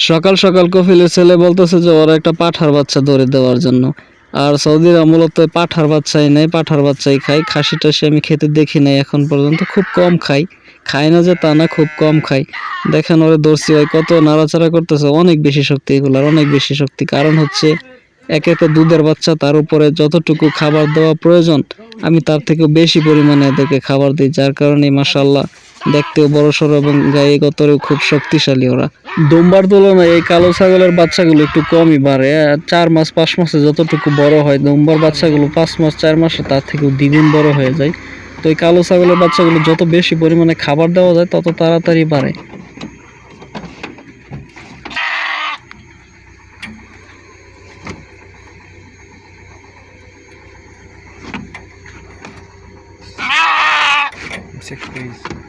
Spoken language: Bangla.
সকাল সকাল কফিলের ছেলে বলতেছে যে ওরা একটা পাঠার বাচ্চা ধরে দেওয়ার জন্য। আর সৌদিরা মূলত পাঠার বাচ্চাই নেয়, পাঠার বাচ্চাই খায়। খাসি টাসি আমি খেতে দেখি নাই এখন পর্যন্ত, খুব কম খাই। খাই না যে তা না, খুব কম খাই। দেখেন ওরে ধরছি ভাই, কত নাড়াচাড়া করতেছে। অনেক বেশি শক্তি এগুলার, অনেক বেশি শক্তি। কারণ হচ্ছে একে তো দুধের বাচ্চা, তার উপরে যতটুকু খাবার দেওয়া প্রয়োজন আমি তার থেকেও বেশি পরিমাণে এদেরকে খাবার দিই, যার কারণে মাশাআল্লাহ দেখতেও বড়সড় এবং গায়ে গতরেও খুব শক্তিশালী ওরা। দুম্বার তুলনায় এই কালো ছাগলের বাচ্চাগুলো একটু কমই বাড়ে। 4 মাস 5 মাসে যতটুকু বড় হয়, দুম্বার বাচ্চাগুলো 5 মাস 4 মাসে তার থেকেও দ্বিগুণ বড় হয়ে যায়। তো এই কালো ছাগলের বাচ্চাগুলো যত বেশি পরিমাণে খাবার দেওয়া যায় তত তাড়াতাড়ি বাড়ে। Sick face.